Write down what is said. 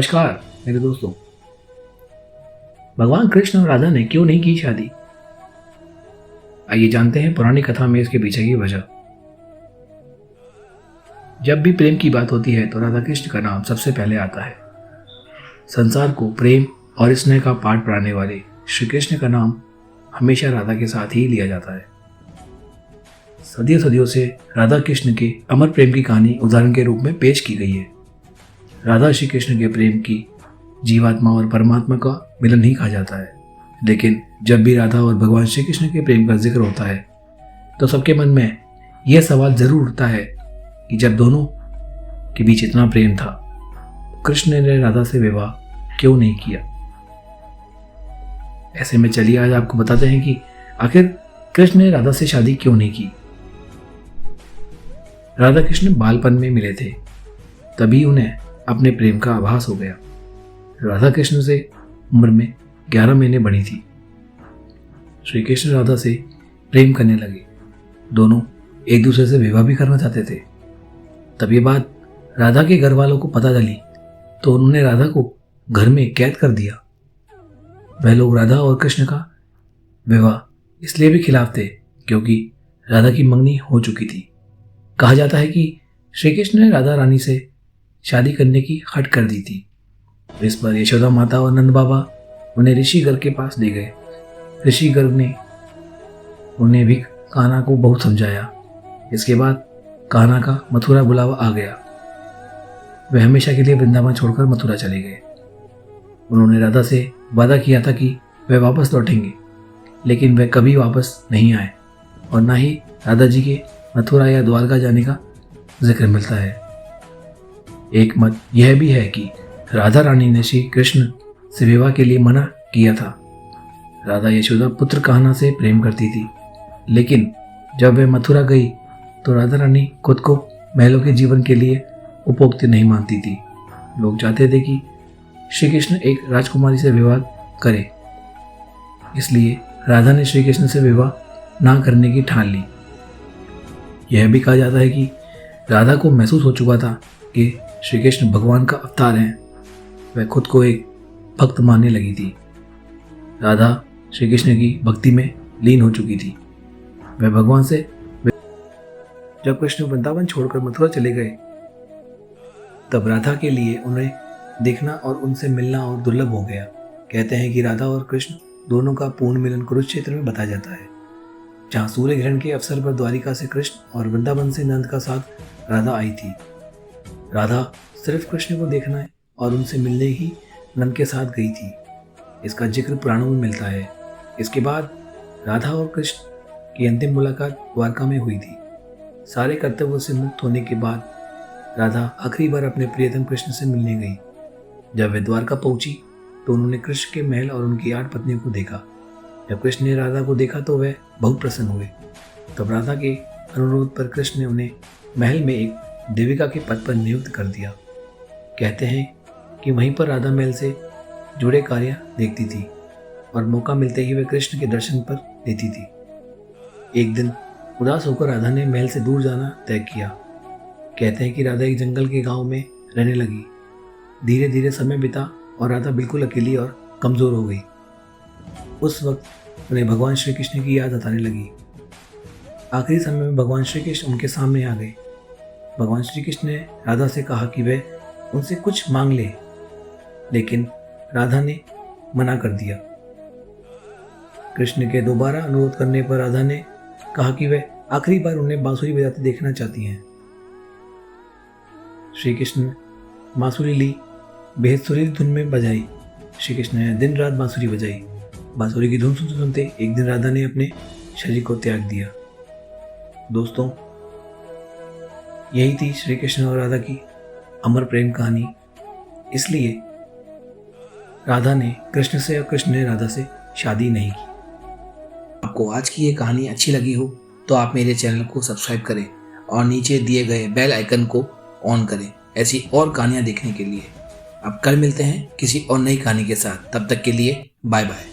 नमस्कार मेरे दोस्तों। भगवान कृष्ण और राधा ने क्यों नहीं की शादी? आइए जानते हैं पुरानी कथा में इसके पीछे की वजह। जब भी प्रेम की बात होती है तो राधा कृष्ण का नाम सबसे पहले आता है। संसार को प्रेम और स्नेह का पाठ पढ़ाने वाले श्री कृष्ण का नाम हमेशा राधा के साथ ही लिया जाता है। सदियों सदियों से राधा कृष्ण के अमर प्रेम की कहानी उदाहरण के रूप में पेश की गई है। राधा श्री कृष्ण के प्रेम की जीवात्मा और परमात्मा का मिलन ही कहा जाता है। लेकिन जब भी राधा और भगवान श्री कृष्ण के प्रेम का जिक्र होता है तो सबके मन में यह सवाल जरूर उठता है कि जब दोनों के बीच इतना प्रेम था तो कृष्ण ने राधा से विवाह क्यों नहीं किया। ऐसे में चलिए आज आपको बताते हैं कि आखिर कृष्ण ने राधा से शादी क्यों नहीं की। राधा कृष्ण बालपन में मिले थे, तभी उन्हें अपने प्रेम का आभास हो गया। राधा कृष्ण से उम्र में 11 महीने बड़ी थी। श्री कृष्ण राधा से प्रेम करने लगे। दोनों एक दूसरे से विवाह भी करना चाहते थे। तब ये बात राधा के घर वालों को पता चली तो उन्होंने राधा को घर में कैद कर दिया। वह लोग राधा और कृष्ण का विवाह इसलिए भी खिलाफ थे क्योंकि राधा की मंगनी हो चुकी थी। कहा जाता है कि श्री कृष्ण ने राधा रानी से शादी करने की हट कर दी थी। इस पर यशोदा माता और नंद बाबा उन्हें ऋषिगर के पास ले गए। ऋषिगर ने उन्हें भी कान्हा को बहुत समझाया। इसके बाद कान्हा का मथुरा बुलावा आ गया। वे हमेशा के लिए वृंदावन छोड़कर मथुरा चले गए। उन्होंने राधा से वादा किया था कि वे वापस लौटेंगे, लेकिन वे कभी वापस नहीं आए और ना ही राधा जी के मथुरा या द्वारका जाने का जिक्र मिलता है। एक मत यह भी है कि राधा रानी ने श्री कृष्ण से विवाह के लिए मना किया था। राधा यशोदा पुत्र कान्हा से प्रेम करती थी, लेकिन जब वह मथुरा गई तो राधा रानी खुद को महलों के जीवन के लिए उपयुक्त नहीं मानती थी। लोग चाहते थे कि श्री कृष्ण एक राजकुमारी से विवाह करे, इसलिए राधा ने श्री कृष्ण से विवाह ना करने की ठान ली। यह भी कहा जाता है कि राधा को महसूस हो चुका था कि श्री कृष्ण भगवान का अवतार हैं। वह खुद को एक भक्त मानने लगी थी। राधा श्री कृष्ण की भक्ति में लीन हो चुकी थी। वह भगवान से जब कृष्ण वृंदावन छोड़कर मथुरा चले गए तब राधा के लिए उन्हें देखना और उनसे मिलना और दुर्लभ हो गया। कहते हैं कि राधा और कृष्ण दोनों का पूर्ण मिलन कुरुक्षेत्र में बताया जाता है, जहाँ सूर्य ग्रहण के अवसर पर द्वारिका से कृष्ण और वृंदावन से नंद का साथ राधा आई थी। राधा सिर्फ कृष्ण को देखना और उनसे मिलने ही नंद के साथ गई थी। इसका जिक्र पुराणों में मिलता है। इसके बाद राधा और कृष्ण की अंतिम मुलाकात द्वारका में हुई थी। सारे कर्तव्यों से मुक्त होने के बाद राधा आखिरी बार अपने प्रियतम कृष्ण से मिलने गई। जब वे द्वारका पहुंची तो उन्होंने कृष्ण के महल और उनकी 8 पत्नियों को देखा। जब कृष्ण ने राधा को देखा तो वह बहुत प्रसन्न हुए। तब राधा के अनुरोध पर कृष्ण ने उन्हें महल में एक देविका के पद पर नियुक्त कर दिया। कहते हैं कि वहीं पर राधा महल से जुड़े कार्य देखती थी और मौका मिलते ही वे कृष्ण के दर्शन पर देती थी। एक दिन उदास होकर राधा ने महल से दूर जाना तय किया। कहते हैं कि राधा एक जंगल के गांव में रहने लगी। धीरे धीरे समय बीता और राधा बिल्कुल अकेली और कमज़ोर हो गई। उस वक्त उन्हें भगवान श्री कृष्ण की याद आने लगी। आखिरी समय में भगवान श्री कृष्ण उनके सामने आ गए। भगवान श्री कृष्ण ने राधा से कहा कि वह उनसे कुछ मांग ले, लेकिन राधा ने मना कर दिया। कृष्ण के दोबारा अनुरोध करने पर राधा ने कहा कि वह आखिरी बार उन्हें बांसुरी बजाते देखना चाहती हैं। श्री कृष्ण ने बांसुरी ली, बेहद सुरीली धुन में बजाई। श्री कृष्ण ने दिन रात बांसुरी बजाई। बांसुरी की धुन सुनते सुनते एक दिन राधा ने अपने शरीर को त्याग दिया। दोस्तों, यही थी श्री कृष्ण और राधा की अमर प्रेम कहानी। इसलिए राधा ने कृष्ण से और कृष्ण ने राधा से शादी नहीं की। आपको आज की ये कहानी अच्छी लगी हो तो आप मेरे चैनल को सब्सक्राइब करें और नीचे दिए गए बेल आइकन को ऑन करें ऐसी और कहानियाँ देखने के लिए। अब कल मिलते हैं किसी और नई कहानी के साथ। तब तक के लिए बाय बाय।